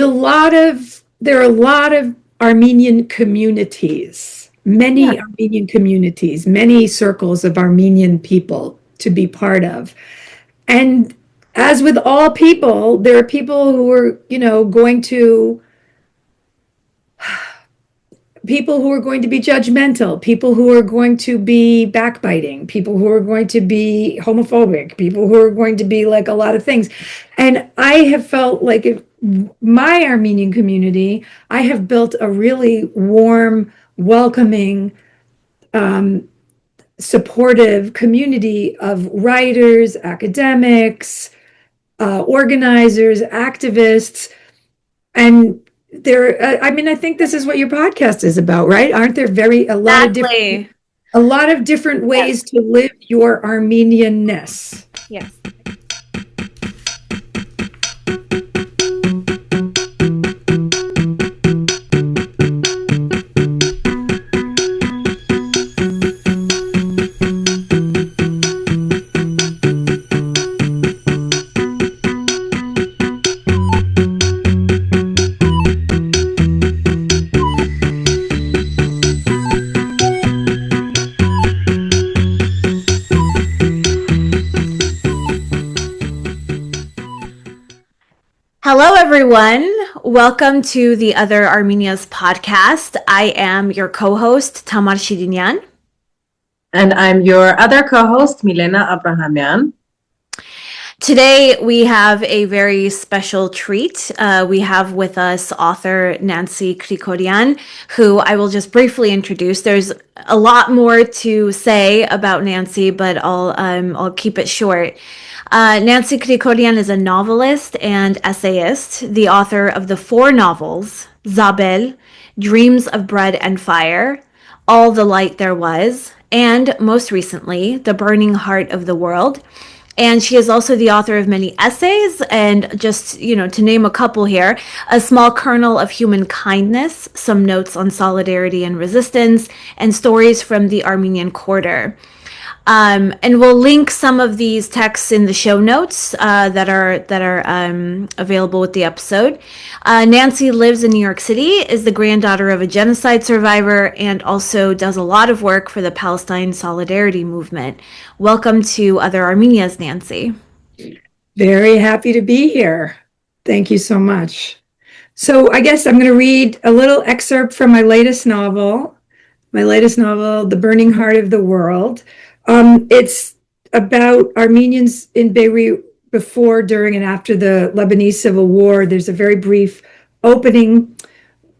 there are a lot of Armenian communities, many Armenian communities, many circles of Armenian people to be part of. And as with all people, there are people who are, people who are going to be judgmental, people who are going to be backbiting, people who are going to be homophobic, people who are going to be like a lot of things. And I have felt like if my Armenian community, I have built a really warm, welcoming, supportive community of writers, academics, organizers, activists, and I think this is what your podcast is about, right? Aren't there a lot of different ways to live your Armenian-ness? Yes. Hello, everyone. Welcome to the Other Armenias podcast. I am your co-host, Tamar Shirinyan. And I'm your other co-host, Milena Abrahamian. Today, we have a very special treat. We have with us author Nancy Kricorian, who I will just briefly introduce. There's a lot more to say about Nancy, but I'll keep it short. Nancy Kricorian is a novelist and essayist, the author of the 4 novels, Zabel, Dreams of Bread and Fire, All the Light There Was, and most recently, The Burning Heart of the World. And she is also the author of many essays, and just, to name a couple here, A Small Kernel of Human Kindness, Some Notes on Solidarity and Resistance, and Stories from the Armenian Quarter. And we'll link some of these texts in the show notes that are available with the episode. Nancy lives in New York City, is the granddaughter of a genocide survivor, and also does a lot of work for the Palestine Solidarity Movement. Welcome to Other Armenias, Nancy. Very happy to be here. Thank you so much. So I guess I'm going to read a little excerpt from my latest novel, The Burning Heart of the World. It's about Armenians in Beirut before, during, and after the Lebanese Civil War. There's a very brief opening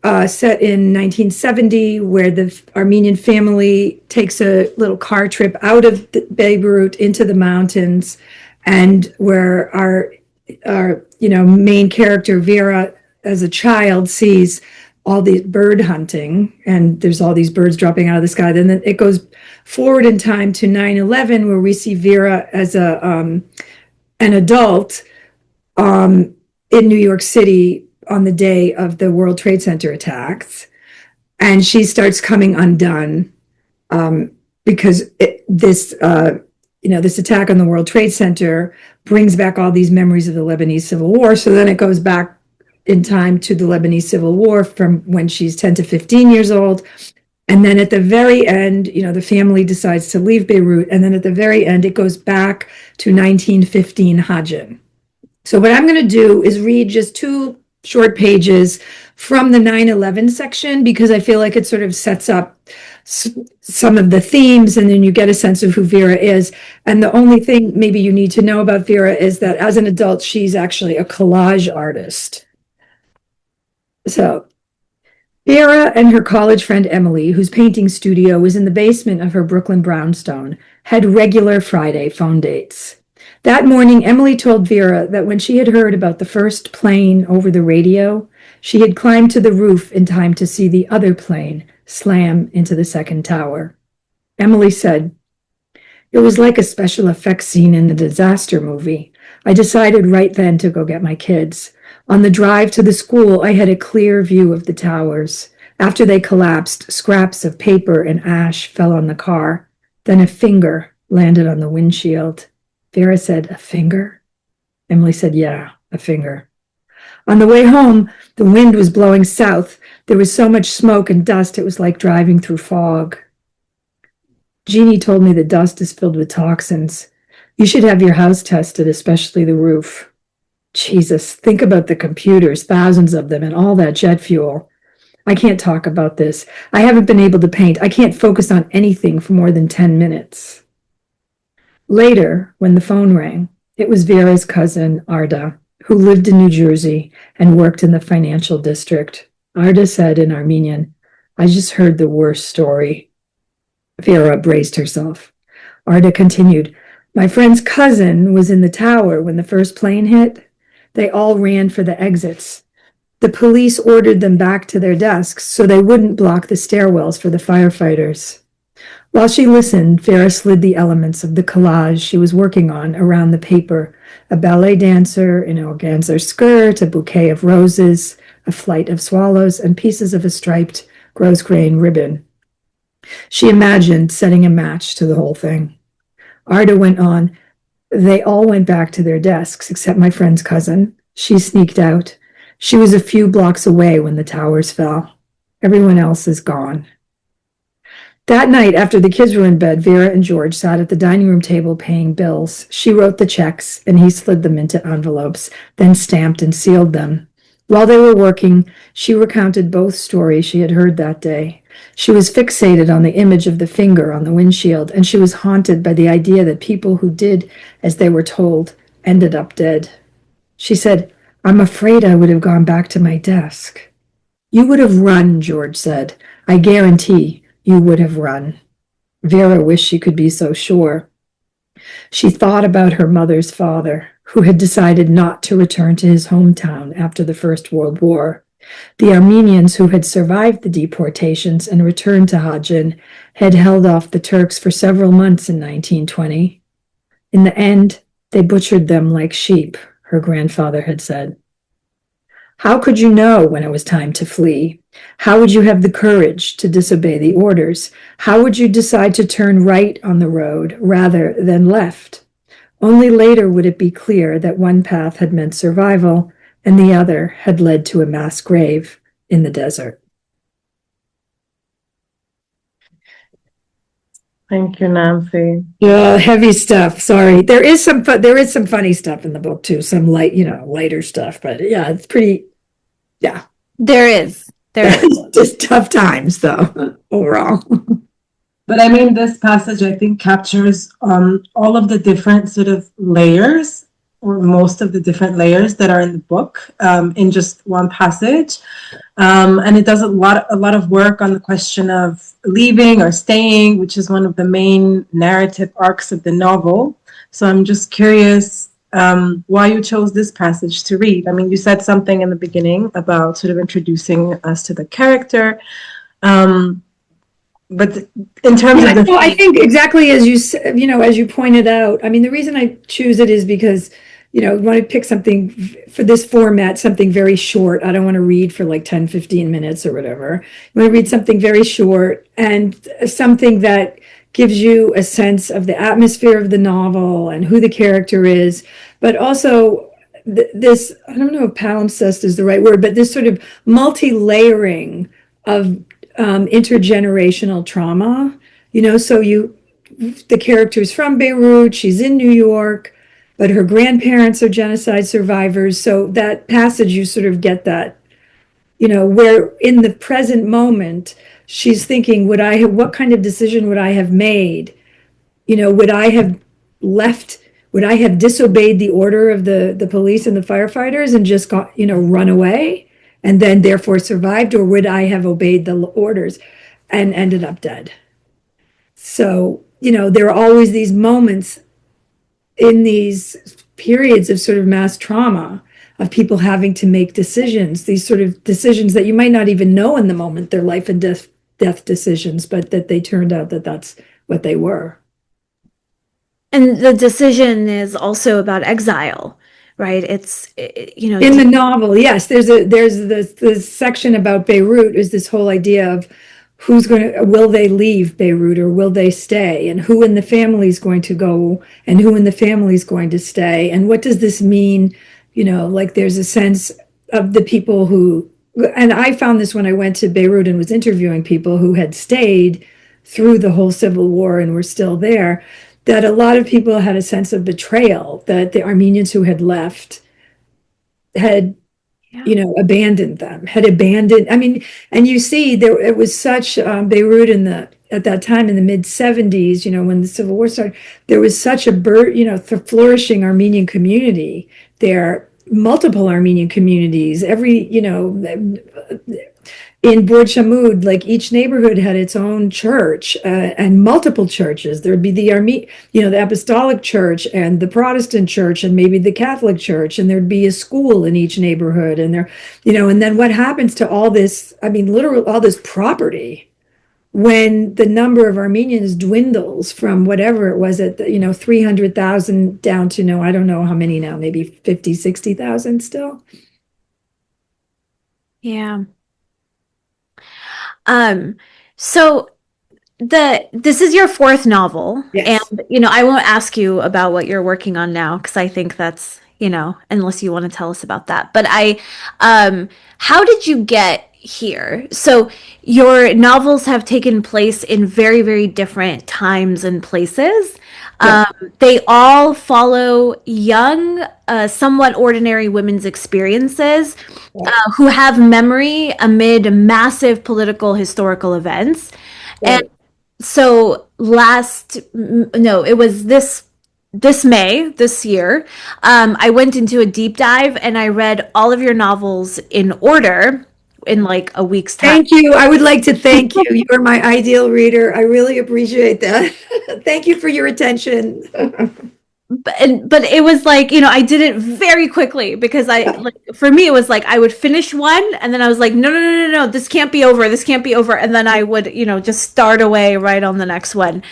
set in 1970 where the Armenian family takes a little car trip out of Beirut into the mountains, and where our main character Vera, as a child, sees all these bird hunting, and there's all these birds dropping out of the sky. Then it goes forward in time to 9/11, where we see Vera as an adult in New York City on the day of the World Trade Center attacks, and she starts coming undone because this attack on the World Trade Center brings back all these memories of the Lebanese Civil War. So then it goes back in time to the Lebanese Civil War from when she's 10 to 15 years old. And then at the very end, the family decides to leave Beirut. And then at the very end, it goes back to 1915 Hajin. So what I'm going to do is read just 2 short pages from the 9/11 section, because I feel like it sort of sets up some of the themes, and then you get a sense of who Vera is. And the only thing maybe you need to know about Vera is that as an adult, she's actually a collage artist. So Vera and her college friend Emily, whose painting studio was in the basement of her Brooklyn brownstone, had regular Friday phone dates. That morning, Emily told Vera that when she had heard about the first plane over the radio, she had climbed to the roof in time to see the other plane slam into the second tower. Emily said, "It was like a special effects scene in a disaster movie. I decided right then to go get my kids. On the drive to the school, I had a clear view of the towers. After they collapsed, scraps of paper and ash fell on the car. Then a finger landed on the windshield." Vera said, "A finger?" Emily said, "Yeah, a finger." On the way home, the wind was blowing south. There was so much smoke and dust, it was like driving through fog. Jeannie told me the dust is filled with toxins. You should have your house tested, especially the roof. Jesus, think about the computers, thousands of them, and all that jet fuel. I can't talk about this. I haven't been able to paint. I can't focus on anything for more than 10 minutes. Later, when the phone rang, it was Vera's cousin, Arda, who lived in New Jersey and worked in the financial district. Arda said in Armenian, "I just heard the worst story." Vera braced herself. Arda continued, "My friend's cousin was in the tower when the first plane hit. They all ran for the exits. The police ordered them back to their desks so they wouldn't block the stairwells for the firefighters." While she listened, Vera slid the elements of the collage she was working on around the paper: a ballet dancer in an organza skirt, a bouquet of roses, a flight of swallows, and pieces of a striped grosgrain ribbon. She imagined setting a match to the whole thing. Arda went on, "They all went back to their desks, except my friend's cousin. She sneaked out. She was a few blocks away when the towers fell. Everyone else is gone." That night, after the kids were in bed, Vera and George sat at the dining room table paying bills. She wrote the checks, and he slid them into envelopes, then stamped and sealed them. While they were working, she recounted both stories she had heard that day. She was fixated on the image of the finger on the windshield, and she was haunted by the idea that people who did as they were told ended up dead. She said, "I'm afraid I would have gone back to my desk." "You would have run," George said. "I guarantee you would have run." Vera wished she could be so sure. She thought about her mother's father, who had decided not to return to his hometown after the First World War. The Armenians who had survived the deportations and returned to Hajin had held off the Turks for several months in 1920. In the end, they butchered them like sheep, her grandfather had said. How could you know when it was time to flee? How would you have the courage to disobey the orders? How would you decide to turn right on the road rather than left? Only later would it be clear that one path had meant survival and the other had led to a mass grave in the desert. Thank you, Nancy. Yeah, heavy stuff. Sorry. There is some funny stuff in the book too, some lighter stuff, but yeah, it's pretty, yeah. There is. Just tough times though, overall. But I mean, this passage, I think, captures all of the different sort of layers, or most of the different layers that are in the book in just one passage. And it does a lot of work on the question of leaving or staying, which is one of the main narrative arcs of the novel. So I'm just curious why you chose this passage to read. I mean, you said something in the beginning about sort of introducing us to the character. But in terms of well, I think exactly as you pointed out, I mean, the reason I choose it is because, I want to pick something for this format, something very short. I don't want to read for like 10, 15 minutes or whatever. I want to read something very short and something that gives you a sense of the atmosphere of the novel and who the character is, but also this, I don't know if palimpsest is the right word, but this sort of multi-layering of intergenerational trauma, so the character's from Beirut, she's in New York, but her grandparents are genocide survivors. So that passage, you sort of get that, where in the present moment, she's thinking, what kind of decision would I have made? Would I have disobeyed the order of the police and the firefighters and just run away and then therefore survived, or would I have obeyed the orders and ended up dead? So, there are always these moments in these periods of sort of mass trauma of people having to make decisions, these sort of decisions that you might not even know in the moment, they're life and death decisions, but that they turned out that that's what they were. And the decision is also about exile, right? It's, in the novel, yes, there's the section about Beirut is this whole idea of will they leave Beirut or will they stay, and who in the family is going to go and who in the family is going to stay, and what does this mean? Like there's a sense the people who, and I found this when I went to Beirut and was interviewing people who had stayed through the whole civil war and were still there, that a lot of people had a sense of betrayal, that the Armenians who had left had, Yeah. abandoned them, had abandoned, I mean, and you see there, it was such, Beirut at that time in the mid 70s, when the civil war started, there was such a flourishing Armenian community there, multiple Armenian communities, in Bord Shamud, like each neighborhood had its own church, and multiple churches. There'd be the the Apostolic Church and the Protestant Church and maybe the Catholic Church, and there'd be a school in each neighborhood. And and then what happens to all this? I mean, literally all this property when the number of Armenians dwindles from whatever it was at 300,000 down to I don't know how many now, maybe 50, 60,000 still. Yeah. So this is your fourth novel, Yes. and I won't ask you about what you're working on now because I think that's unless you want to tell us about that. But how did you get here? So your novels have taken place in very, very different times and places. Yeah. They all follow young, somewhat ordinary women's experiences who have memory amid massive political historical events. Right. And so it was this May, this year, I went into a deep dive and I read all of your novels in order in like a week's time. Thank you. I would like to thank you. You are my ideal reader. I really appreciate that. Thank you for your attention. But it was like, I did it very quickly because for me, it was like I would finish one and then I was like, no, this can't be over. This can't be over. And then I would, just start away right on the next one.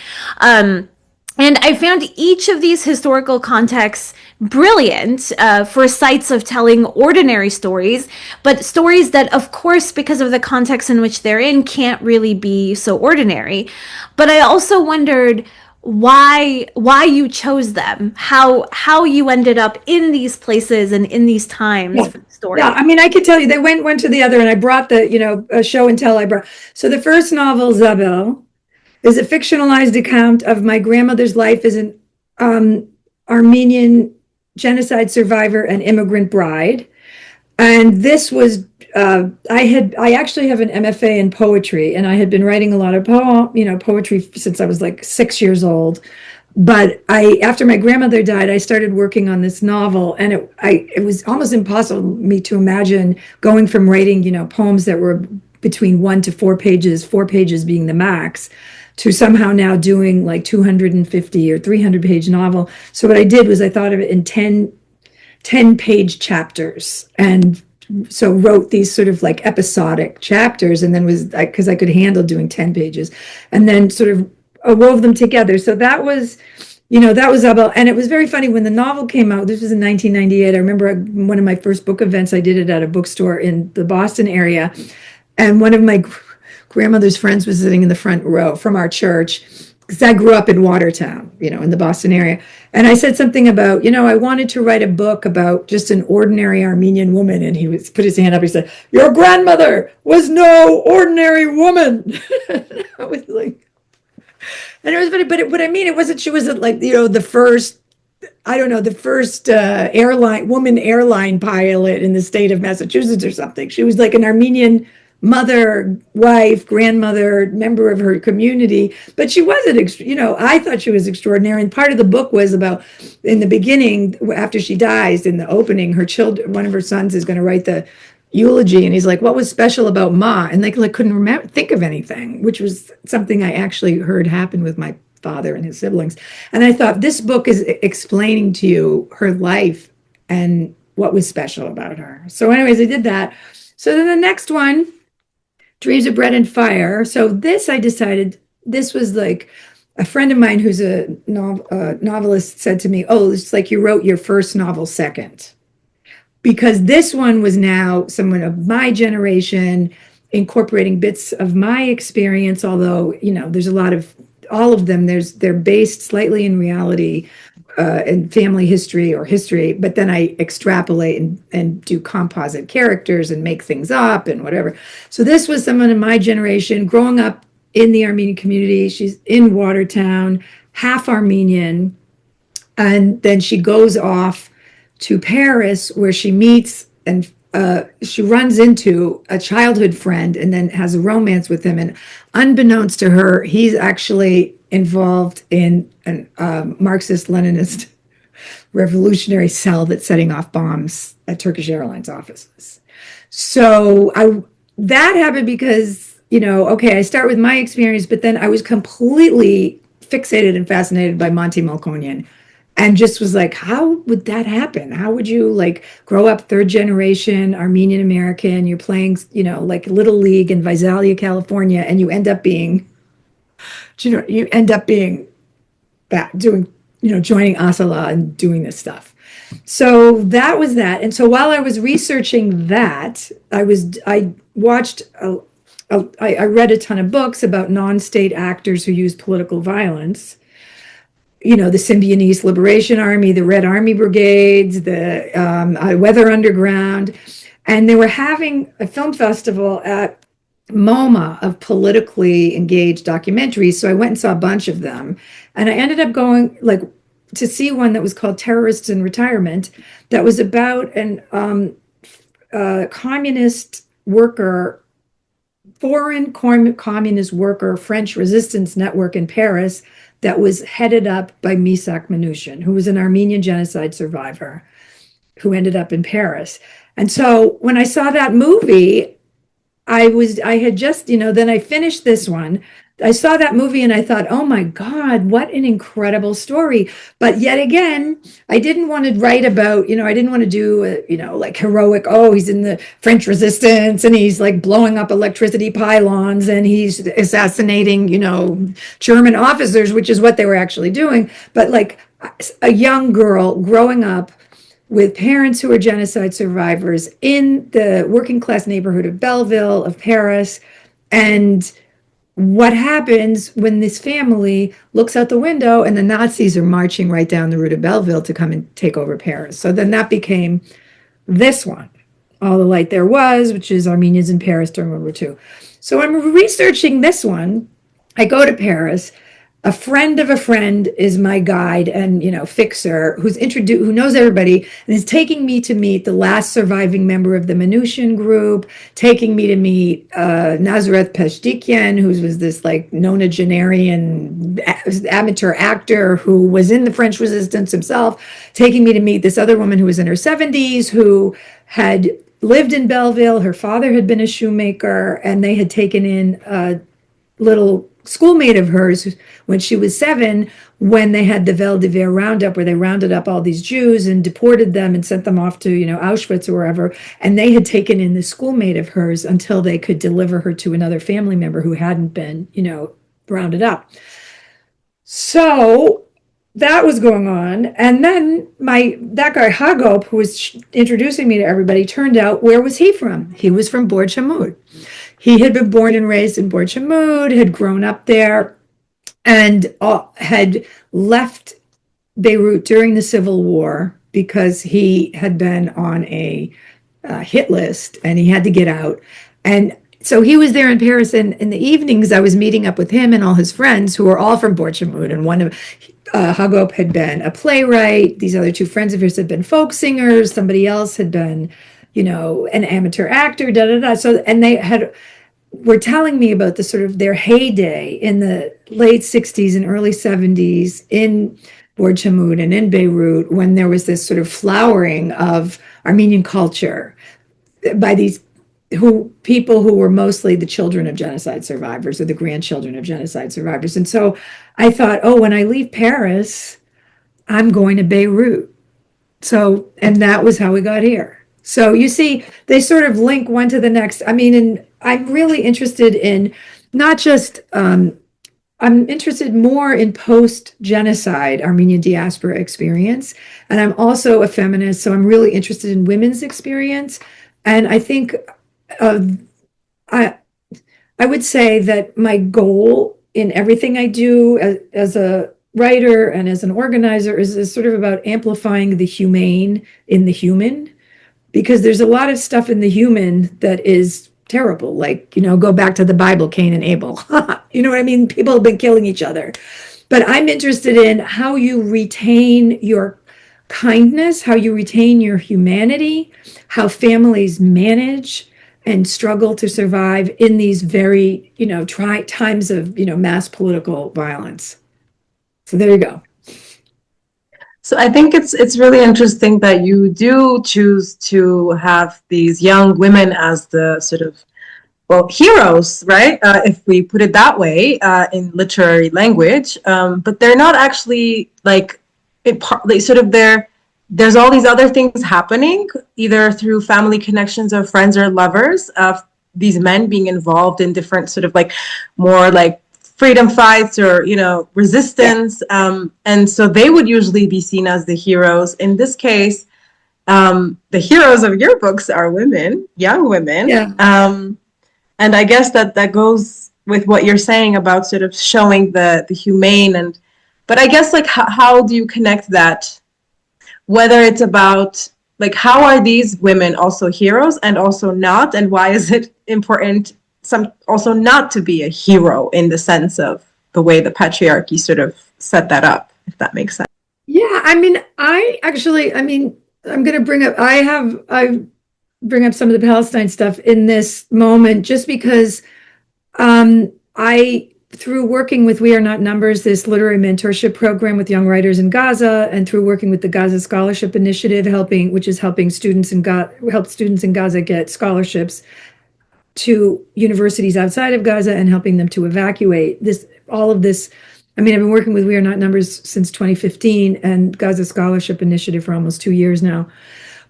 And I found each of these historical contexts brilliant for sites of telling ordinary stories, but stories that, of course, because of the context in which they're in, can't really be so ordinary. But I also wondered why you chose them, how you ended up in these places and in these times for the story. Yeah, I mean, I could tell you, they went one to the other, and I brought a show and tell I brought. So the first novel, Zabel, is a fictionalized account of my grandmother's life as an Armenian genocide survivor and immigrant bride. And this was, I actually have an MFA in poetry, and I had been writing a lot of poetry since I was like 6 years old. But after my grandmother died, I started working on this novel, and it was almost impossible for me to imagine going from writing, poems that were between 1 to 4 pages, 4 pages being the max, to somehow now doing like 250 or 300 page novel. So what I did was I thought of it in 10 page chapters, and so wrote these sort of like episodic chapters, and then because I could handle doing 10 pages, and then sort of wove them together. So that was about, and it was very funny when the novel came out. This was in 1998. I remember one of my first book events, I did it at a bookstore in the Boston area, and one of my grandmother's friends was sitting in the front row from our church, because I grew up in Watertown, in the Boston area. And I said something about, I wanted to write a book about just an ordinary Armenian woman. And he put his hand up. He said, "Your grandmother was no ordinary woman." I was like, and it was, but what I mean, she wasn't like, the first, I don't know, the first woman airline pilot in the state of Massachusetts or something. She was like an Armenian mother, wife, grandmother, member of her community, but she wasn't, I thought she was extraordinary. And part of the book was about, in the beginning, after she dies, in the opening, one of her sons is going to write the eulogy, and he's like, "What was special about Ma?" And they couldn't think of anything, which was something I actually heard happen with my father and his siblings. And I thought, this book is explaining to you her life and what was special about her. So anyways, I did that. So then the next one, Dreams of Bread and Fire. So I decided this was like, a friend of mine who's a novelist said to me, "Oh, it's like you wrote your first novel second." Because this one was now someone of my generation, incorporating bits of my experience, although, there's a lot of, all of them, they're based slightly in reality, and family history or history, but then I extrapolate and do composite characters and make things up and whatever. So this was someone in my generation growing up in the Armenian community. She's in Watertown, half Armenian, and then she goes off to Paris where she meets and she runs into a childhood friend and then has a romance with him. And unbeknownst to her, he's actually involved in a Marxist-Leninist revolutionary cell that's setting off bombs at Turkish Airlines offices. So that happened because, okay, I start with my experience, but then I was completely fixated and fascinated by Monty Melkonian. And just was like, how would that happen? How would you grow up third generation Armenian American? You're playing, like Little League in Visalia, California, and you end up being back doing, joining Asala and doing this stuff. So that was that. And so while I was researching that, I watched, I read a ton of books about non-state actors who use political violence. The Symbionese Liberation Army, the Red Army Brigades, the Weather Underground. And they were having a film festival at MoMA of politically engaged documentaries. So I went and saw a bunch of them. And I ended up going to see one that was called Terrorists in Retirement, that was about an communist worker, foreign communist worker, French resistance network in Paris that was headed up by Misak Manouchian, who was an Armenian genocide survivor who ended up in Paris. And so when I saw that movie, I had just, then I finished this one. I saw that movie and I thought, oh my God, what an incredible story. But yet again, I didn't want to write about, I didn't want to do, heroic, oh, he's in the French resistance and he's blowing up electricity pylons and he's assassinating, German officers, which is what they were actually doing. But a young girl growing up with parents who are genocide survivors in the working class neighborhood of Belleville, of Paris, and what happens when this family looks out the window and the Nazis are marching right down the route of Belleville to come and take over Paris. So then that became this one, All the Light There Was, which is Armenians in Paris during World War II. So I'm researching this one. I go to Paris. A friend of a friend is my guide and, fixer who knows everybody and is taking me to meet the last surviving member of the Manouchian group, taking me to meet Nazareth Peshdikian, who was this nonagenarian amateur actor who was in the French resistance himself, taking me to meet this other woman who was in her 70s who had lived in Belleville. Her father had been a shoemaker and they had taken in a little schoolmate of hers when she was 7, when they had the Vel d'Hiver roundup, where they rounded up all these Jews and deported them and sent them off to, Auschwitz or wherever. And they had taken in the schoolmate of hers until they could deliver her to another family member who hadn't been, rounded up. So that was going on. And then that guy, Hagop, who was introducing me to everybody, turned out, where was he from? He was from Bord Shamud. He had been born and raised in Bord Shamud, had grown up there, and had left Beirut during the Civil War because he had been on a hit list and he had to get out. And so he was there in Paris, and in the evenings I was meeting up with him and all his friends who were all from Bord Shamud. And one of Hagop had been a playwright. These other two friends of his had been folk singers. Somebody else had been an amateur actor, So, and they were telling me about the sort of their heyday in the late 60s and early 70s in Bord Shamud and in Beirut, when there was this sort of flowering of Armenian culture by these people who were mostly the children of genocide survivors or the grandchildren of genocide survivors. And so I thought, oh, when I leave Paris, I'm going to Beirut. So, and that was how we got here. So you see, they sort of link one to the next. I mean, and I'm really interested in not just, I'm interested more in post-genocide Armenian diaspora experience. And I'm also a feminist, so I'm really interested in women's experience. And I think I would say that my goal in everything I do as a writer and as an organizer is sort of about amplifying the humane in the human, because there's a lot of stuff in the human that is terrible. Like, go back to the Bible, Cain and Abel. You know what I mean? People have been killing each other. But I'm interested in how you retain your kindness, how you retain your humanity, how families manage and struggle to survive in these very, times of, mass political violence. So there you go. So I think it's really interesting that you do choose to have these young women as the sort of, well, heroes, right? If we put it that way, in literary language, but they're not actually like there's all these other things happening, either through family connections of friends or lovers of these men being involved in different sort of like more like freedom fights or resistance, and so they would usually be seen as the heroes. In this case, the heroes of your books are women, young women. Yeah. And I guess that goes with what you're saying about sort of showing the humane, but I guess like how do you connect that, whether it's about like how are these women also heroes and also not, and why is it important also not to be a hero in the sense of the way the patriarchy sort of set that up, if that makes sense? Yeah, I'm going to bring up, I bring up some of the Palestine stuff in this moment, just because through working with We Are Not Numbers, this literary mentorship program with young writers in Gaza, and through working with the Gaza Scholarship Initiative, which is helping students in Gaza get scholarships to universities outside of Gaza and helping them to evacuate. All of this, I've been working with We Are Not Numbers since 2015 and Gaza Scholarship Initiative for almost 2 years now.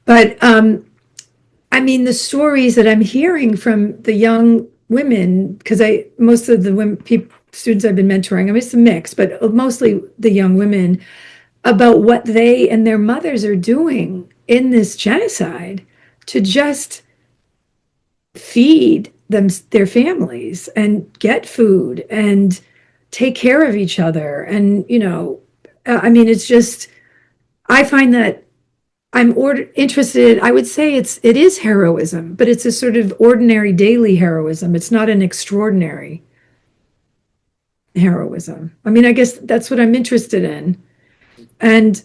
But the stories that I'm hearing from the young women, because most of the students I've been mentoring, it's a mix, but mostly the young women, about what they and their mothers are doing in this genocide to just feed their families and get food and take care of each other. And, it's just, I find that I'm interested. I would say it is heroism, but it's a sort of ordinary daily heroism. It's not an extraordinary heroism. I guess that's what I'm interested in. And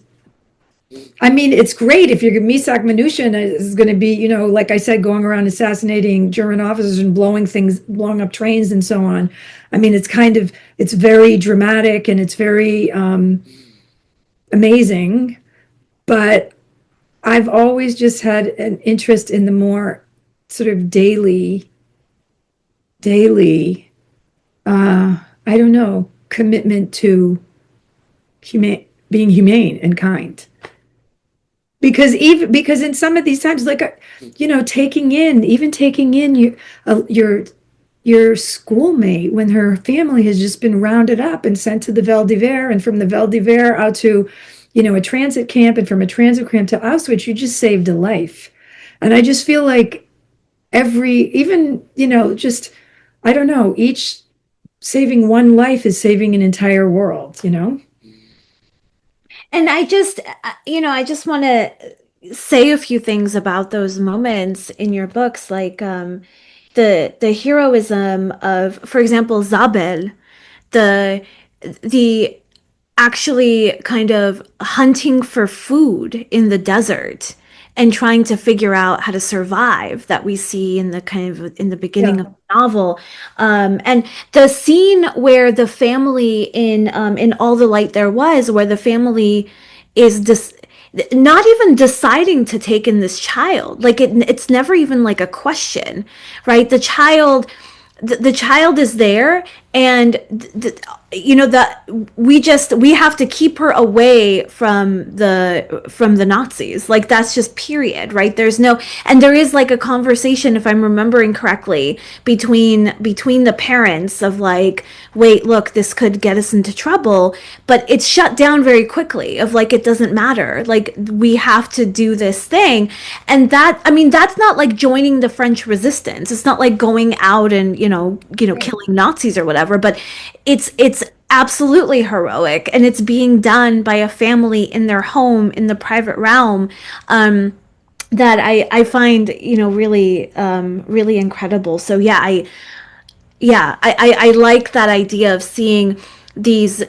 it's great if you're Misak Manouchian is going to be, like I said, going around assassinating German officers and blowing up trains and so on. It's very dramatic and it's very amazing. But I've always just had an interest in the more sort of daily, commitment to being humane and kind. Because in some of these times, like, taking in your schoolmate when her family has just been rounded up and sent to the Vel d'Hiver, and from the Vel d'Hiver out to, a transit camp, and from a transit camp to Auschwitz, you just saved a life. And I just feel like each saving one life is saving an entire world, And I just want to say a few things about those moments in your books, like the heroism of, for example, Zabel, the actually kind of hunting for food in the desert and trying to figure out how to survive, that we see in the beginning of the novel, and the scene where the family in All the Light There Was, where the family is not even deciding to take in this child, like it's never even like a question, right? The child is there, and we have to keep her away from the Nazis. Like, that's just period, right? And there is like a conversation, if I'm remembering correctly, between the parents of like, wait, look, this could get us into trouble, but it's shut down very quickly of like, it doesn't matter, like we have to do this thing. And that's not like joining the French resistance. It's not like going out and killing Nazis or whatever, but it's absolutely heroic, and it's being done by a family in their home in the private realm. That I find, really, really incredible. So I like that idea of seeing these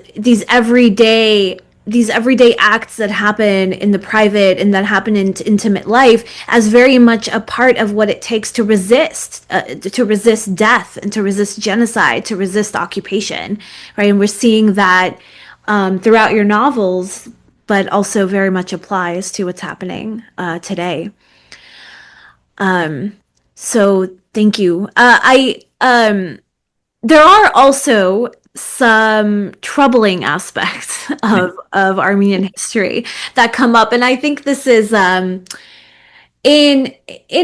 everyday acts that happen in the private and that happen in intimate life as very much a part of what it takes to resist death and to resist genocide, to resist occupation, right? And we're seeing that throughout your novels, but also very much applies to what's happening today. So thank you. There are also some troubling aspects of Armenian history that come up, and I think this is in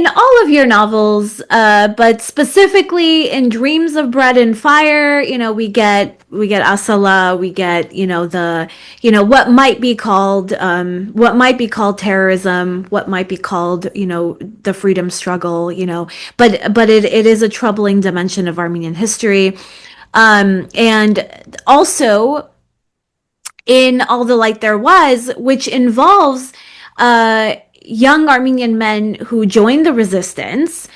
all of your novels, but specifically in Dreams of Bread and Fire. We get Asala, we get what might be called terrorism, what might be called the freedom struggle, but it is a troubling dimension of Armenian history. And also in All the Light There Was, which involves young Armenian men who joined the resistance,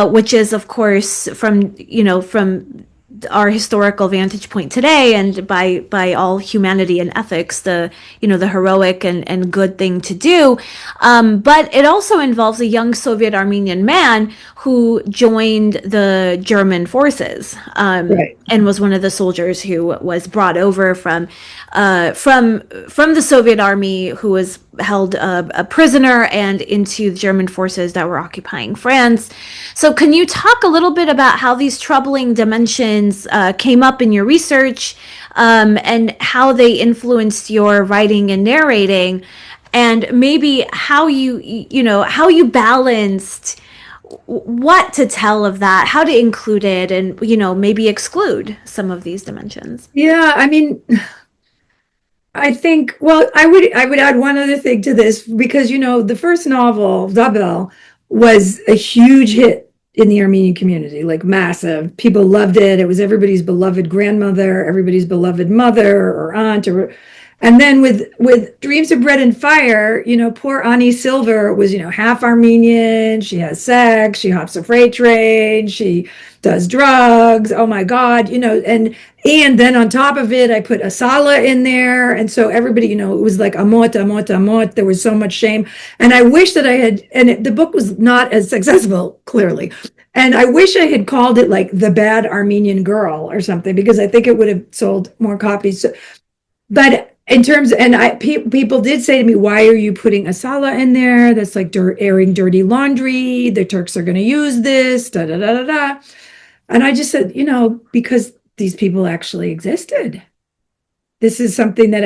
which is, of course, from our historical vantage point today, and by all humanity and ethics, the heroic and good thing to do. But it also involves a young Soviet Armenian man who joined the German forces, Right. and was one of the soldiers who was brought over from the Soviet army, who was held a prisoner, and into the German forces that were occupying France. So can you talk a little bit about how these troubling dimensions came up in your research, and how they influenced your writing and narrating, and maybe how you balanced what to tell of that, how to include it, and maybe exclude some of these dimensions? Yeah, I mean, I think, well, I would add one other thing to this, because the first novel, Zabel, was a huge hit in the Armenian community, like massive. People loved it. It was everybody's beloved grandmother, everybody's beloved mother or aunt, and then with Dreams of Bread and Fire, poor Ani Silver was, half Armenian. She has sex. She hops a freight train. She does drugs. Oh my God, and then on top of it, I put Asala in there, and so everybody, it was like amot, amot, amot. There was so much shame, and I wish that I had. And the book was not as successful, clearly. And I wish I had called it like The Bad Armenian Girl or something, because I think it would have sold more copies. But in terms, and people did say to me, why are you putting Asala in there? That's like airing dirty laundry. The Turks are going to use this, da, da, da, da, da. And I just said, because these people actually existed. This is something that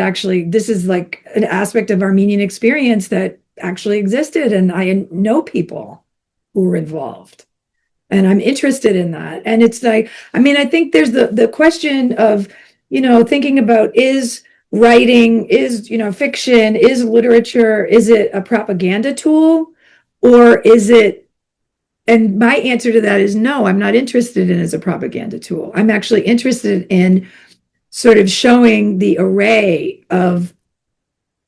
this is like an aspect of Armenian experience that actually existed. And I know people who were involved. And I'm interested in that. And it's like, I think there's the question of, thinking about, is writing, is fiction, is literature, is it a propaganda tool, or is it? And my answer to that is no. I'm not interested in it as a propaganda tool. I'm actually interested in sort of showing the array of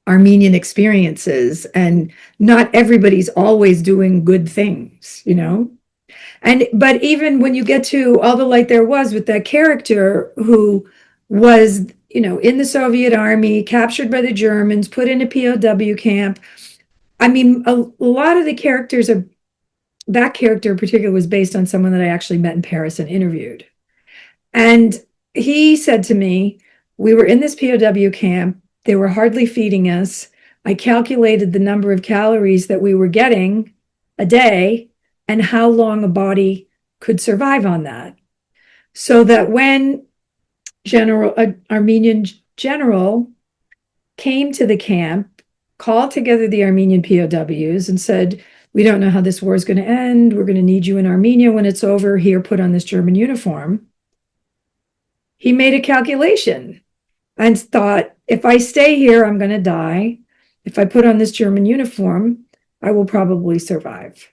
Armenian experiences, and not everybody's always doing good things, but even when you get to All the Light There Was, with that character who was in the Soviet army, captured by the Germans, put in a POW camp. A lot of the characters of that character in particular was based on someone that I actually met in Paris and interviewed. And he said to me, we were in this POW camp. They were hardly feeding us. I calculated the number of calories that we were getting a day and how long a body could survive on that. So that when Armenian general came to the camp, called together the Armenian POWs and said, we don't know how this war is going to end. We're going to need you in Armenia when it's over. Here, put on this German uniform. He made a calculation and thought, if I stay here, I'm going to die. If I put on this German uniform, I will probably survive.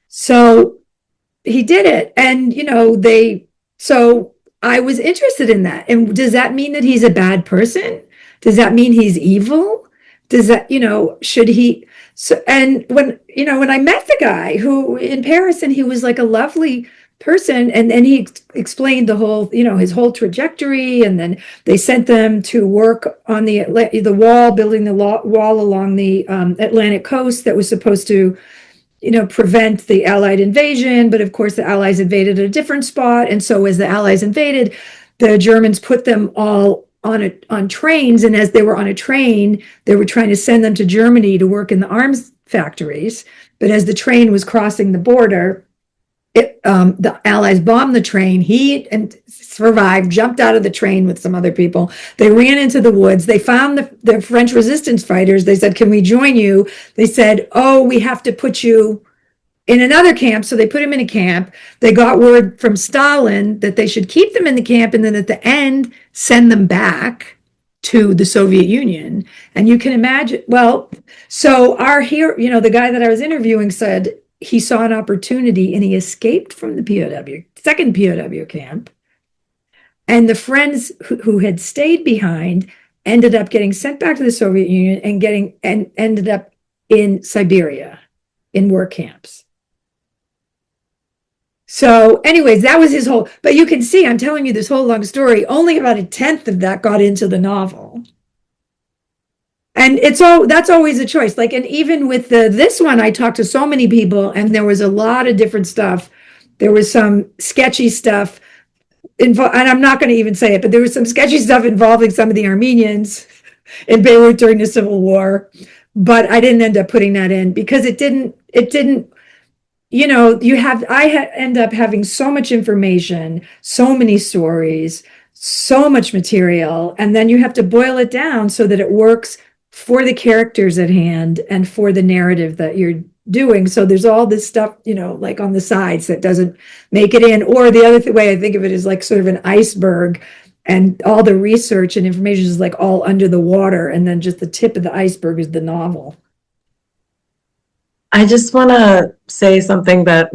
So he did it. And, so I was interested in that. And does that mean that he's a bad person? Does that mean he's evil? Does that, should he? So, and when I met the guy who in Paris, and he was like a lovely person, and then he explained the whole, his whole trajectory, and then they sent them to work on the wall, building the wall along the Atlantic coast that was supposed to prevent the Allied invasion. But of course, the Allies invaded at a different spot. And so as the Allies invaded, the Germans put them all on trains. And as they were on a train, they were trying to send them to Germany to work in the arms factories. But as the train was crossing the border, the Allies bombed the train. He survived, jumped out of the train with some other people. They ran into the woods. They found the French resistance fighters. They said, "Can we join you?" They said, "Oh, we have to put you in another camp." So they put him in a camp. They got word from Stalin that they should keep them in the camp, and then at the end, send them back to the Soviet Union. And you can imagine, well, so our hero, the guy that I was interviewing said he saw an opportunity and he escaped from the second POW camp. And the friends who had stayed behind ended up getting sent back to the Soviet Union and ended up in Siberia in work camps. So anyways, that was his whole, but you can see, I'm telling you this whole long story, only about a tenth of that got into the novel. And that's always a choice. Like, and even with this one, I talked to so many people, and there was a lot of different stuff. There was some sketchy stuff, and I'm not going to even say it, but there was some sketchy stuff involving some of the Armenians in Beirut during the Civil War. But I didn't end up putting that in because it didn't, I end up having so much information, so many stories, so much material, and then you have to boil it down so that it works for the characters at hand and for the narrative that you're doing. So there's all this stuff, like on the sides that doesn't make it in. Or the other way I think of it is like sort of an iceberg, and all the research and information is like all under the water. And then just the tip of the iceberg is the novel. I just want to say something that,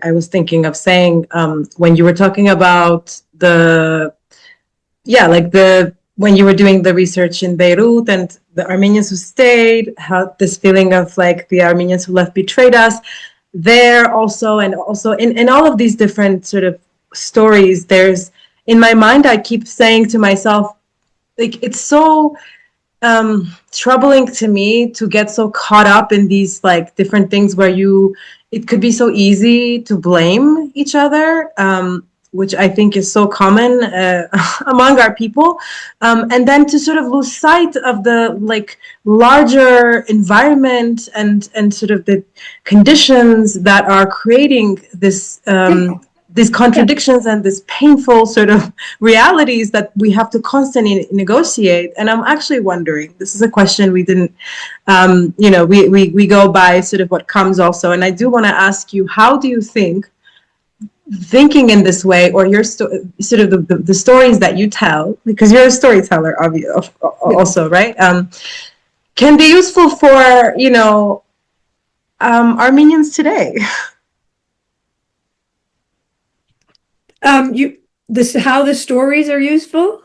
I was thinking of saying when you were talking about when you were doing the research in Beirut and the Armenians who stayed, how this feeling of like the Armenians who left betrayed us there also, and also in all of these different sort of stories, there's, in my mind, I keep saying to myself, like, it's so troubling to me to get so caught up in these like different things where it could be so easy to blame each other, which I think is so common among our people, and then to sort of lose sight of the like larger environment and sort of the conditions that are creating this these contradictions and this painful sort of realities that we have to constantly negotiate. And I'm actually wondering, this is a question we didn't, we go by sort of what comes also. And I do want to ask you, how do you think thinking in this way, or your sort of the stories that you tell, because you're a storyteller also, right? Can be useful for, Armenians today? How the stories are useful?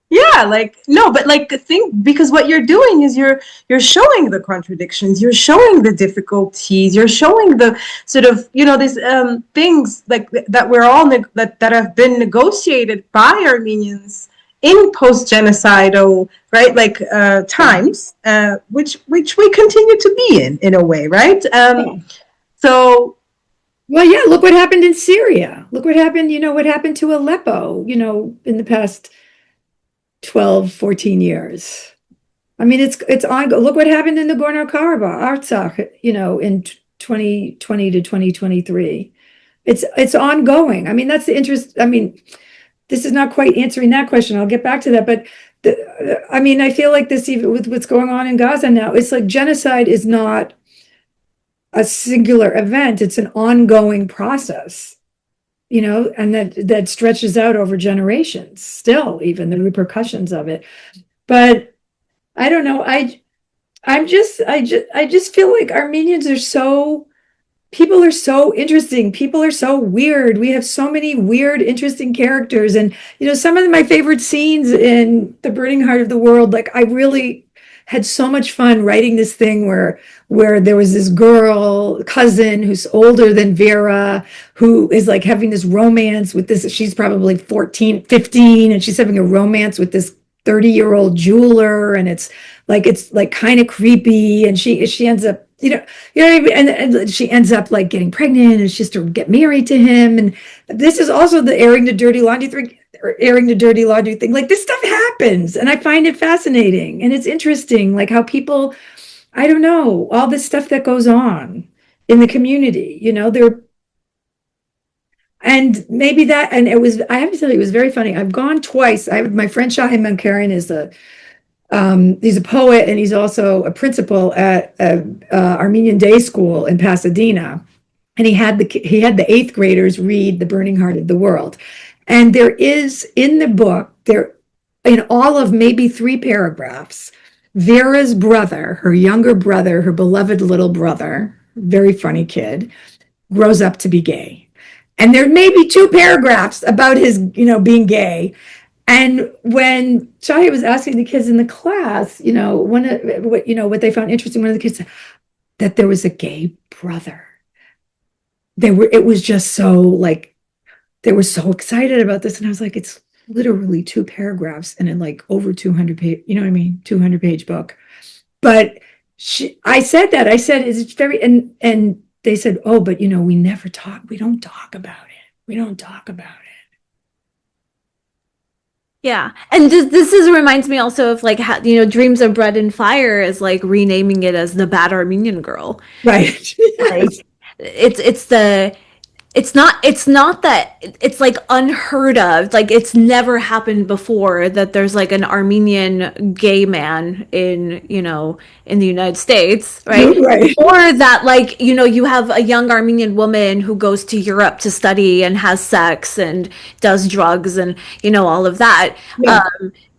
Yeah, like, no, but like think, because what you're doing is you're showing the contradictions, you're showing the difficulties, you're showing the sort of, these things like that we're all that have been negotiated by Armenians in post-genocidal, right, like times, which we continue to be in a way, right? So. Well, yeah, look what happened in Syria. Look what happened, what happened to Aleppo, in the past 12, 14 years. I mean, it's ongoing. Look what happened in the Nagorno-Karabakh, Artsakh, in 2020 to 2023. It's ongoing. I mean, that's the interest. I mean, this is not quite answering that question. I'll get back to that. But I feel like this, even with what's going on in Gaza now, it's like genocide is not a singular event. It's an ongoing process, and that stretches out over generations still, even the repercussions of it. But I don't know. I just feel like Armenians are so people are so interesting. People are so weird. We have so many weird, interesting characters. And, some of my favorite scenes in The Burning Heart of the World, like I really had so much fun writing this thing where there was this girl cousin who's older than Vera, who is like having this romance with this, she's probably 14, 15, and she's having a romance with this 30-year-old jeweler, and it's like kind of creepy, and she ends up, what I mean? And she ends up like getting pregnant, and she's to get married to him. And this is also the airing the dirty laundry thing. Like this stuff happens, and I find it fascinating, and it's interesting, like how people, I don't know, all this stuff that goes on in the community, there. And maybe that, and I have to tell you, it was very funny. I've gone twice. My friend Shahi Mankarian he's a poet, and he's also a principal at Armenian day school in Pasadena. And he had the eighth graders read The Burning Heart of the World. And there is in the book, there in all of maybe 3 paragraphs, Vera's brother, her younger brother, her beloved little brother, very funny kid, grows up to be gay. And there may be 2 paragraphs about his, being gay. And when Shahi was asking the kids in the class, what they found interesting, one of the kids said that there was a gay brother. It was just so like, they were so excited about this. And I was like, it's literally 2 paragraphs and in like over 200 page, 200 page book. But I said, it's very, and they said, oh, but we don't talk about it. We don't talk about it. Yeah. And this reminds me also of like how, Dreams of Bread and Fire is like renaming it as The Bad Armenian Girl. Right. Like, it's not that it's like unheard of, like it's never happened before that there's like an Armenian gay man in the United States, right? Right. Or that like you have a young Armenian woman who goes to Europe to study and has sex and does drugs and all of that. Yeah.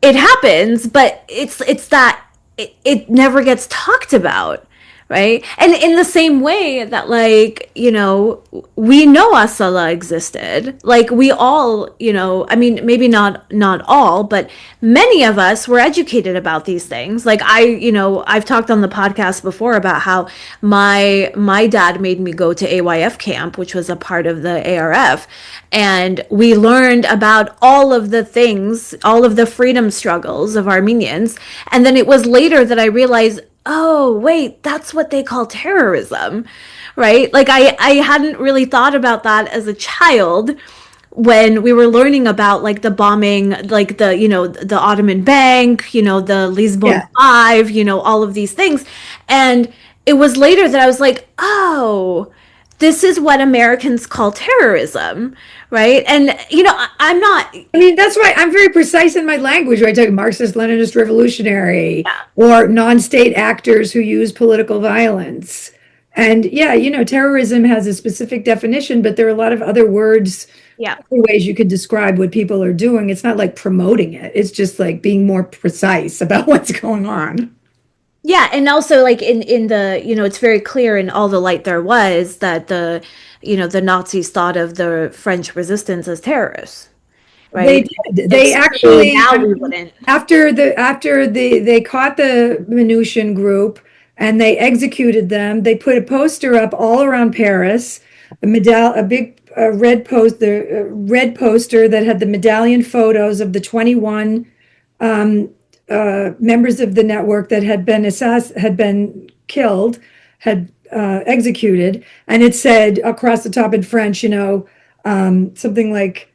It happens, but it's that it never gets talked about. Right. And in the same way that, like, we know Asala existed, like we all, I mean, maybe not all, but many of us were educated about these things. Like I've talked on the podcast before about how my dad made me go to AYF camp, which was a part of the ARF. And we learned about all of the things, all of the freedom struggles of Armenians. And then it was later that I realized, oh, wait, that's what they call terrorism, right? Like I hadn't really thought about that as a child when we were learning about like the bombing, like the Ottoman Bank, the Lisbon Five, all of these things. And it was later that I was like, oh, this is what Americans call terrorism, right? And I'm not. I mean, that's why I'm very precise in my language. Right? I talk Marxist, Leninist, revolutionary, or non-state actors who use political violence. And terrorism has a specific definition, but there are a lot of other words, other ways you could describe what people are doing. It's not like promoting it. It's just like being more precise about what's going on. Yeah, and also like in the it's very clear in All the Light There Was that the Nazis thought of the French resistance as terrorists, right? They did. They actually now we wouldn't. After they caught the Minuchin group and they executed them. They put a poster up all around Paris, a big red poster that had the medallion photos of the 21 members of the network that had been killed, had executed, and it said across the top in French, something like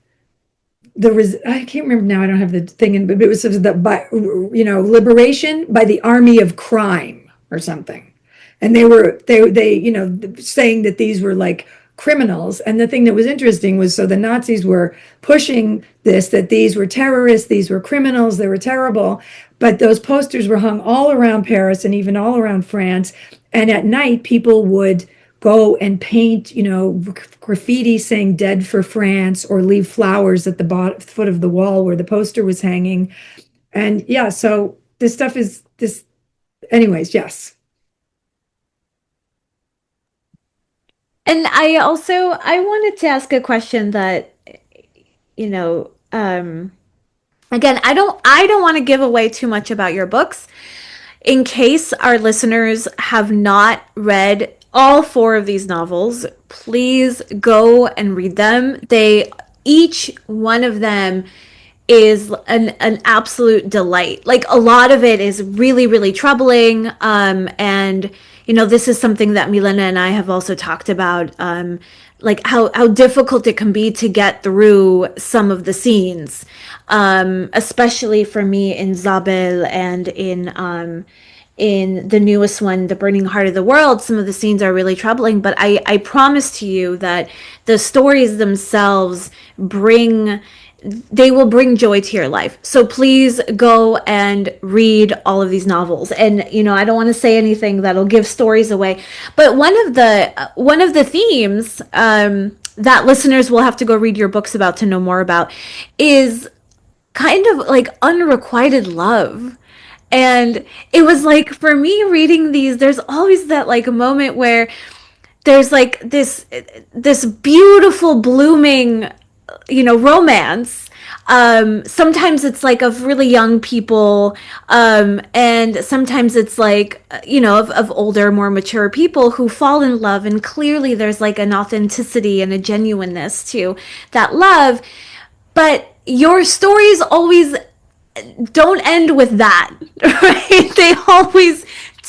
I can't remember now. I don't have the thing in, but it was by liberation by the army of crime or something, and they saying that these were like criminals. And the thing that was interesting was, so the Nazis were pushing this, that these were terrorists, these were criminals, they were terrible. But those posters were hung all around Paris and even all around France. And at night, people would go and paint, graffiti saying "Dead for France" or leave flowers at the foot of the wall where the poster was hanging. And so this stuff is this. Anyways, yes. And I wanted to ask a question that, you know, again, I don't want to give away too much about your books. In case our listeners have not read all four of these novels, please go and read them. Each one of them is an absolute delight. Like, a lot of it is really, really troubling. And, this is something that Milena and I have also talked about, like how difficult it can be to get through some of the scenes, especially for me in Zabel and in the newest one, The Burning Heart of the World. Some of the scenes are really troubling, but I promise to you that the stories themselves they will bring joy to your life. So please go and read all of these novels. And I don't want to say anything that'll give stories away, but one of the themes that listeners will have to go read your books about to know more about is kind of like unrequited love. And it was like, for me reading these, there's always that like moment where there's like this beautiful blooming romance. Sometimes it's like of really young people, and sometimes it's like of older, more mature people who fall in love, and clearly there's like an authenticity and a genuineness to that love. But your stories always don't end with that, right?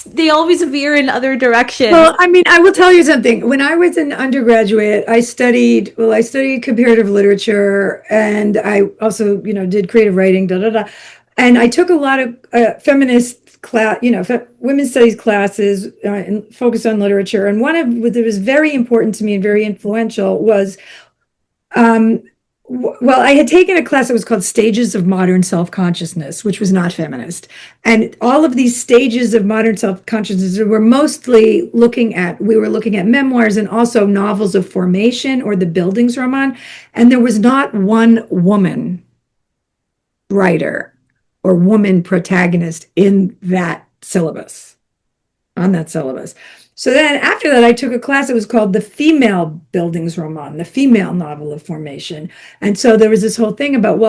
They always veer in other directions. Well, I mean, I will tell you something. When I was an undergraduate, I studied comparative literature, and I also, did creative writing, And I took a lot of feminist class, women's studies classes, and focused on literature. And one of what was very important to me and very influential was, I had taken a class that was called Stages of Modern Self-Consciousness, which was not feminist. And all of these stages of modern self-consciousness were mostly we were looking at memoirs and also novels of formation or the Bildungsroman. And there was not one woman writer or woman protagonist on that syllabus. So then after that, I took a class that was called the Female Bildungsroman, the female novel of formation. And so there was this whole thing about,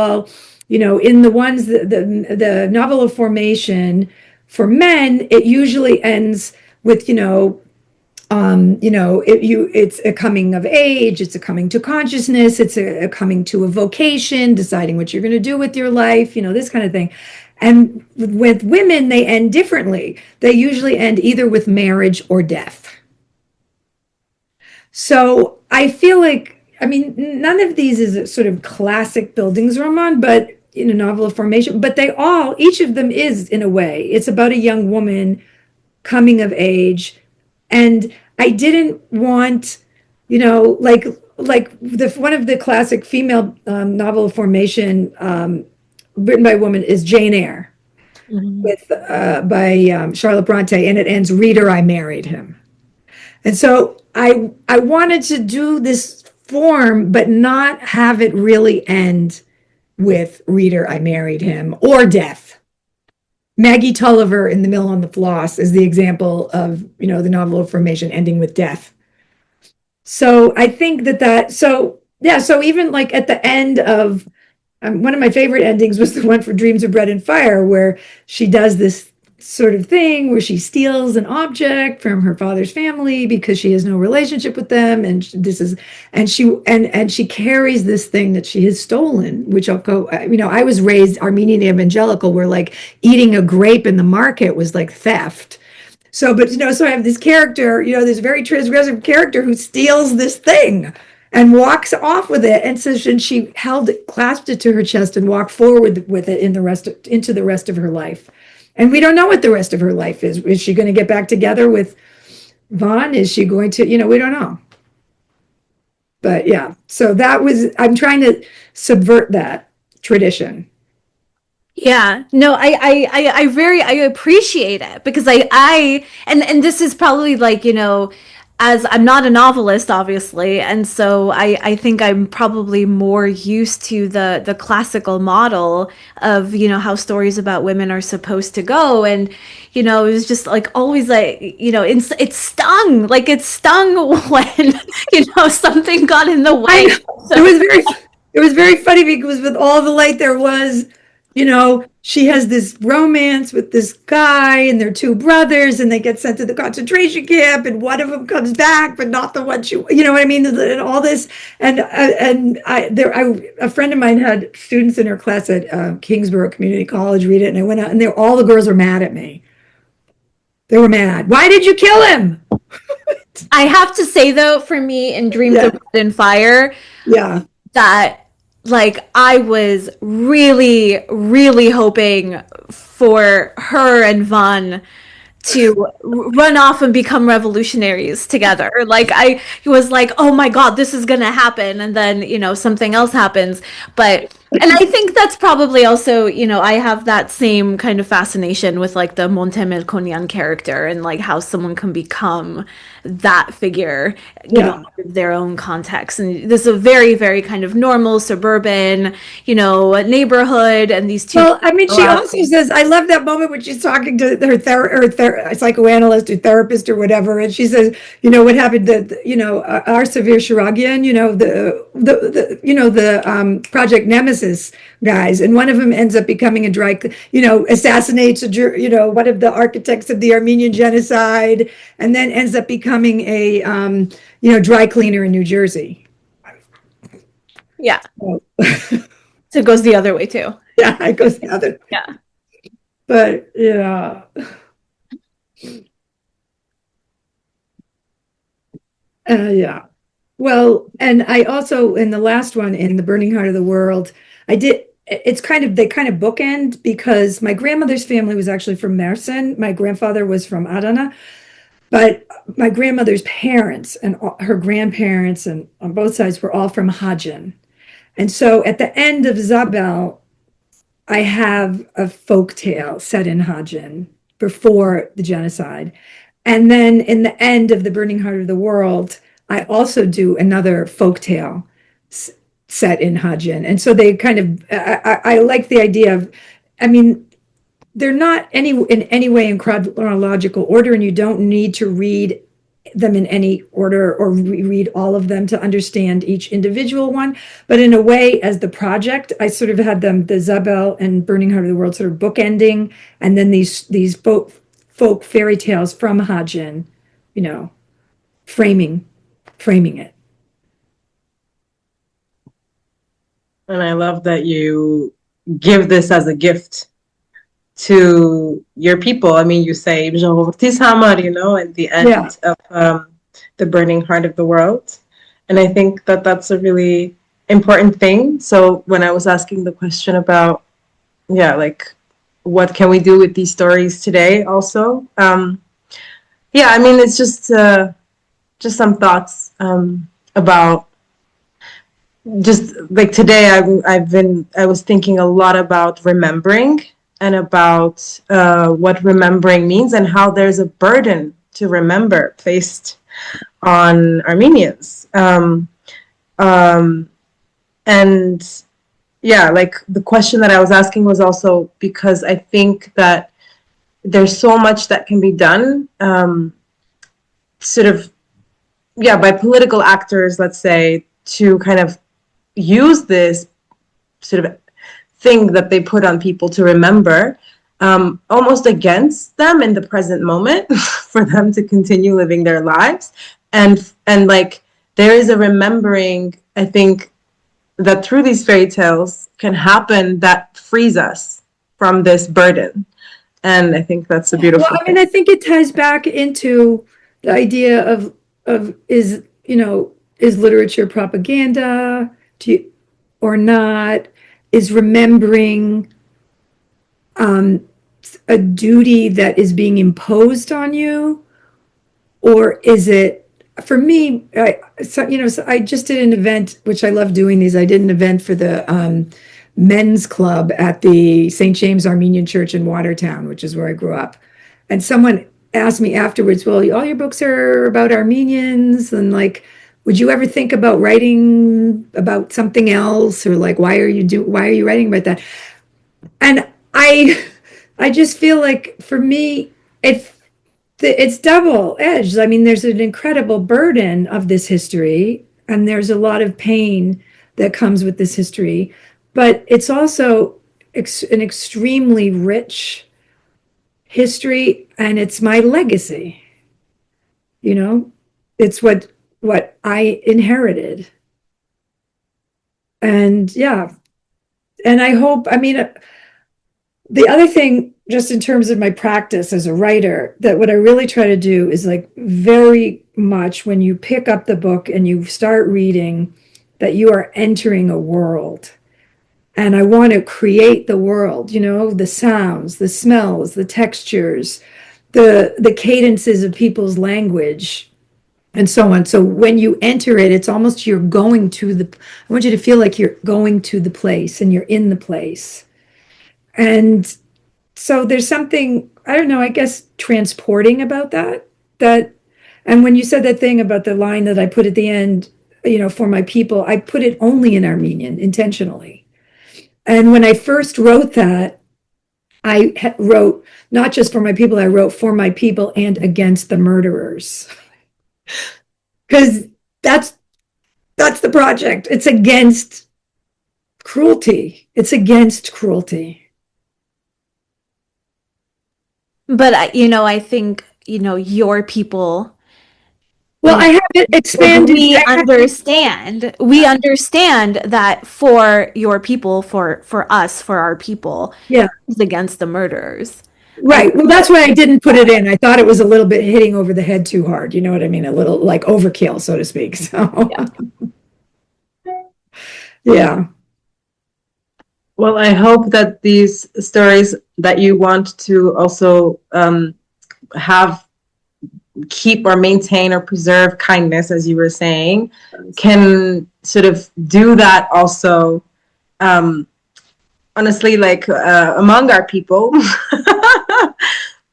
in the ones, the novel of formation for men, it usually ends with, it's a coming of age, it's a coming to consciousness, it's a coming to a vocation, deciding what you're going to do with your life, this kind of thing. And with women, they end differently. They usually end either with marriage or death. So I feel like, none of these is a sort of classic Bildungsroman, but in a novel of formation, but each of them is, in a way. It's about a young woman coming of age. And I didn't want, like one of the classic female novel of formation written by a woman is Jane Eyre, by Charlotte Bronte, and it ends, "Reader, I married him." And so I wanted to do this form, but not have it really end with "Reader, I married him" or death. Maggie Tulliver in The Mill on the Floss is the example of, the novel of formation ending with death. So I think so even like at the end of, one of my favorite endings was the one for Dreams of Bread and Fire, where she does this sort of thing where she steals an object from her father's family because she has no relationship with them, and she carries this thing that she has stolen, which I was raised Armenian evangelical, where like eating a grape in the market was like theft. So I have this character, this very transgressive character who steals this thing and walks off with it. And so she clasped it to her chest and walked forward with it into the rest of her life. And we don't know what the rest of her life is. Is she going to get back together with Vaughn? Is she going to, we don't know. But yeah, so I'm trying to subvert that tradition. Yeah, no, I appreciate it, because and this is probably like, as I'm not a novelist, obviously, and so I think I'm probably more used to the classical model of, you know, how stories about women are supposed to go. And, you know, it was just like always like, you know, it stung, like it stung when, you know, something got in the I way. know. It was very funny because with all the light there was, you know, she has this romance with this guy and they're two brothers and they get sent to the concentration camp and one of them comes back, but not the one she, you know what I mean? And all this. A friend of mine had students in her class at Kingsborough Community College read it, and I went out and all the girls were mad at me. They were mad. Why did you kill him? I have to say though, for me in Dreams Yeah. of Blood and Fire, Yeah. that like I was really, really hoping for her and Vaughn to run off and become revolutionaries together. Like I was like, oh my God, this is gonna happen. And then, you know, something else happens. But and I think that's probably also, you know, I have that same kind of fascination with like the Montem Melkonian character and like how someone can become that figure, you know, Yeah. out of their own context. And this is a very, very kind of normal suburban, you know, neighborhood, and these two. Well, I mean, she also says, I love that moment when she's talking to her psychoanalyst or therapist or whatever, and she says, you know, what happened to, you know, our Severe Shiragian, you know, the Project Nemesis guys, and one of them ends up becoming you know, assassinates you know, one of the architects of the Armenian genocide, and then ends up becoming a, you know, dry cleaner in New Jersey. Yeah. So, So it goes the other way too. yeah, it goes the other. Yeah. But yeah. Yeah. Well, and I also, in the last one, in The Burning Heart of the World, they kind of bookend because my grandmother's family was actually from Mersin. My grandfather was from Adana, but my grandmother's parents and her grandparents and on both sides were all from Hajin. And so at the end of Zabel, I have a folk tale set in Hajin before the genocide. And then in the end of The Burning Heart of the World, I also do another folk tale set in Hajin. And so they kind of, I like the idea of, I mean, they're not in any way in chronological order, and you don't need to read them in any order or read all of them to understand each individual one. But in a way, as the project, I sort of had them, the Zabel and Burning Heart of the World, sort of bookending, and then these folk fairy tales from Hajin, you know, framing it. And I love that you give this as a gift to your people. I mean, you say, you know, at the end of The Burning Heart of the World. And I think that that's a really important thing. So when I was asking the question about, like, what can we do with these stories today also? I mean, it's just some thoughts about just like today I was thinking a lot about remembering and about what remembering means and how there's a burden to remember placed on Armenians. And yeah, like the question that I was asking was also because I think that there's so much that can be done sort of, by political actors, let's say, to kind of use this sort of thing that they put on people to remember almost against them in the present moment for them to continue living their lives. And like there is a remembering, I think, that through these fairy tales can happen that frees us from this burden. And I think that's a beautiful Well, I mean, I think it ties back into the idea of is literature propaganda or not? Is remembering a duty that is being imposed on you, or is it? For me, so I just did an event, which I love doing these. I did an event for the men's club at the St. James Armenian Church in Watertown, which is where I grew up. And someone asked me afterwards, well, all your books are about Armenians, and like, would you ever think about writing about something else, or like, why are you writing about that? And I just feel like for me, it's double edged. I mean, there's an incredible burden of this history, and there's a lot of pain that comes with this history, but it's also an extremely rich history, and it's my legacy. You know, it's what I inherited. And yeah, and I hope, I mean, the other thing, just in terms of my practice as a writer, that what I really try to do is like very much when you pick up the book and you start reading, that you are entering a world. And I want to create the world, you know, the sounds, the smells, the textures, the cadences of people's language, and so on. So when you enter it, it's almost you're going to I want you to feel like you're going to the place and you're in the place. And so there's something, I don't know, I guess transporting about that, and when you said that thing about the line that I put at the end, you know, for my people, I put it only in Armenian intentionally. And when I first wrote that, I wrote not just for my people, I wrote for my people and against the murderers. Because that's the project. It's against cruelty. It's against cruelty. But I think your people. Well, I have it expanded. We understand that for your people, for us, for our people, Yeah, is against the murderers. right. Well, that's why I didn't put it in. I thought it was a little bit hitting over the head too hard. You know what I mean? A little like overkill, so to speak. So, yeah. Well, I hope that these stories that you want to also have keep or maintain or preserve kindness, as you were saying, can sort of do that also. Honestly, like among our people,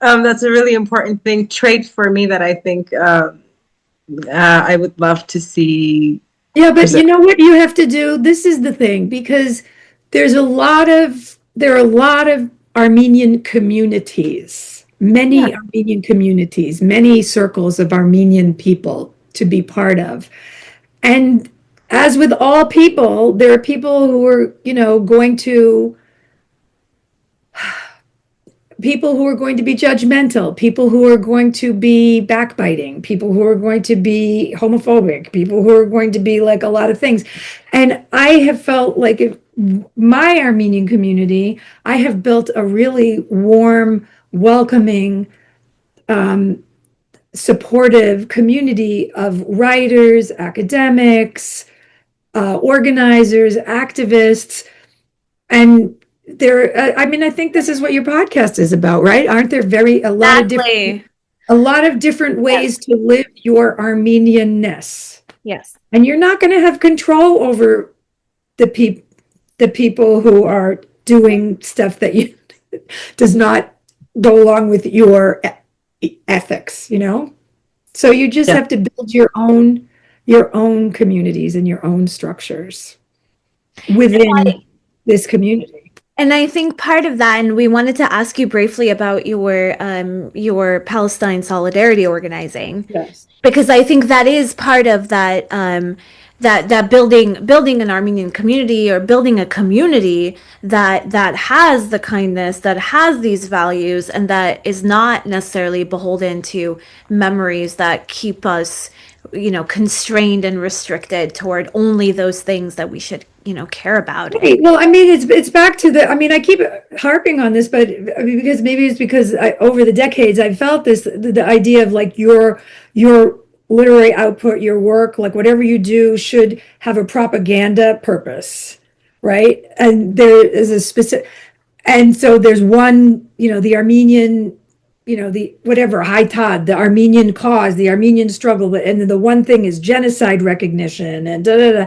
that's a really important trait for me that I think I would love to see. Yeah, but you know what you have to do? This is the thing, because there are a lot of Armenian communities, many Armenian communities, many circles of Armenian people to be part of. And as with all people, there are people who are, people who are going to be judgmental, people who are going to be backbiting, people who are going to be homophobic, people who are going to be like a lot of things. And I have felt like if my Armenian community, I have built a really warm, welcoming, supportive community of writers, academics, organizers, activists, and I mean, I think this is what your podcast is about, right? Aren't there a lot of different ways to live your Armenianness? Yes. And you're not going to have control over the people who are doing stuff that does not go along with your ethics, you know? So you just have to build your own communities and your own structures within this community. And I think part of that, and we wanted to ask you briefly about your Palestine solidarity organizing. Yes. Because I think that is part of that that building an Armenian community, or building a community that has the kindness, that has these values, and that is not necessarily beholden to memories that keep us constrained and restricted toward only those things that we should care about. Right. Well, I mean, it's back to I keep harping on this, but because maybe it's because over the decades I've felt the idea of like your literary output, your work, like whatever you do should have a propaganda purpose, right? And there is a specific, and so there's one, the Armenian, the whatever, Haitad, the Armenian cause, the Armenian struggle, and the one thing is genocide recognition and da da da.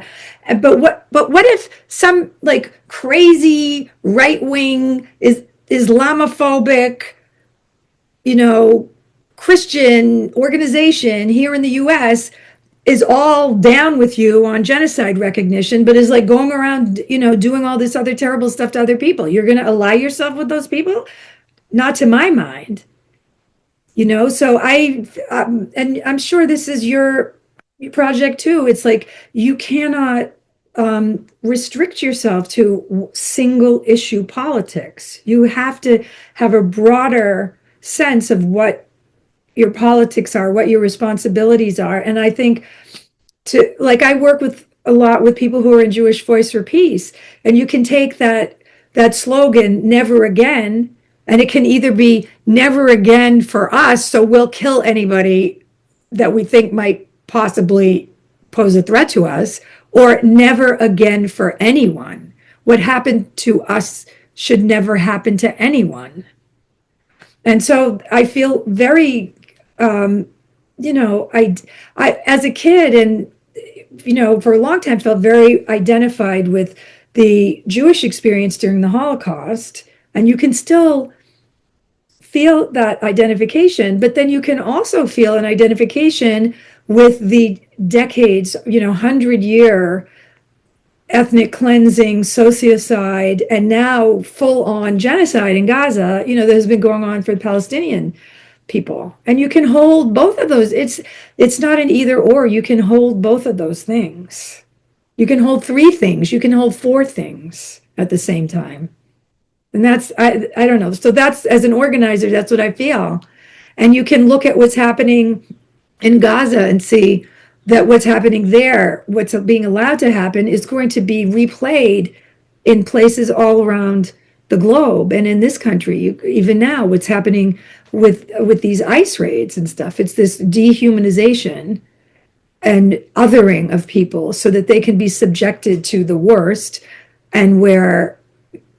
But what if some like crazy right wing is Islamophobic, Christian organization here in the US is all down with you on genocide recognition, but is like going around, doing all this other terrible stuff to other people. You're going to ally yourself with those people? Not to my mind. So and I'm sure this is your project too. It's like you cannot restrict yourself to single issue politics. You have to have a broader sense of what your politics are, what your responsibilities are. And I think I work with a lot with people who are in Jewish Voice for Peace, and you can take that slogan, never again, and it can either be never again for us, so we'll kill anybody that we think might possibly pose a threat to us, or never again for anyone. What happened to us should never happen to anyone. And so I feel very, I as a kid and for a long time felt very identified with the Jewish experience during the Holocaust. And you can still feel that identification, but then you can also feel an identification with the decades, 100-year ethnic cleansing, sociocide, and now full-on genocide in Gaza, that has been going on for the Palestinian people. And you can hold both of those. It's not an either or. You can hold both of those things. You can hold three things. You can hold four things at the same time. And that's, I don't know. So that's, as an organizer, that's what I feel. And you can look at what's happening in Gaza and see that what's happening there, what's being allowed to happen, is going to be replayed in places all around the globe and in this country. Even now, what's happening with these ICE raids and stuff, it's this dehumanization and othering of people so that they can be subjected to the worst, and where,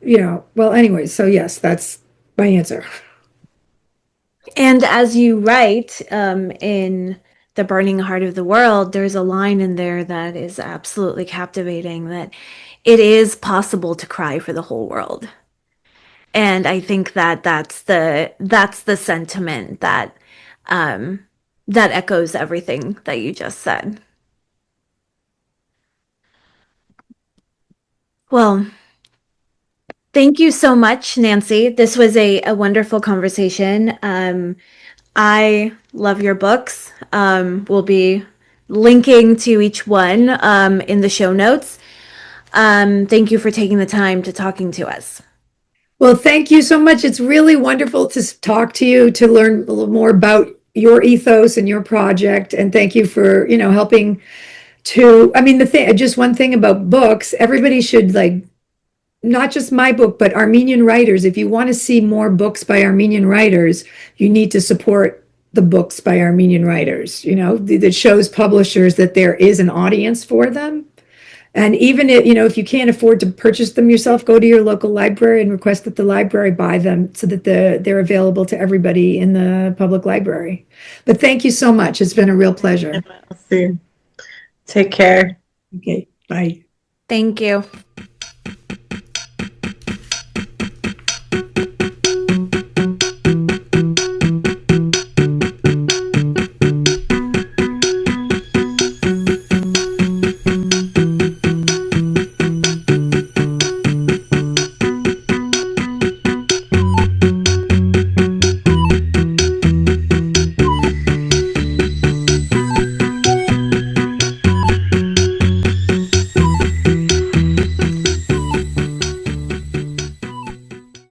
well, anyway, so yes, that's my answer. And as you write in The Burning Heart of the World, there's a line in there that is absolutely captivating, that it is possible to cry for the whole world. And I think that that's the sentiment that that echoes everything that you just said. Well, thank you so much, Nancy. This was a wonderful conversation. I love your books. We'll be linking to each one in the show notes. Thank you for taking the time to talking to us. Well, thank you so much. It's really wonderful to talk to you, to learn a little more about your ethos and your project. And thank you for, helping to, just one thing about books, everybody should, not just my book, but Armenian writers. If you want to see more books by Armenian writers, you need to support the books by Armenian writers, that shows publishers that there is an audience for them. And even if you can't afford to purchase them yourself, go to your local library and request that the library buy them so that they're available to everybody in the public library. But thank you so much. It's been a real pleasure. Take care. Okay, bye. Thank you.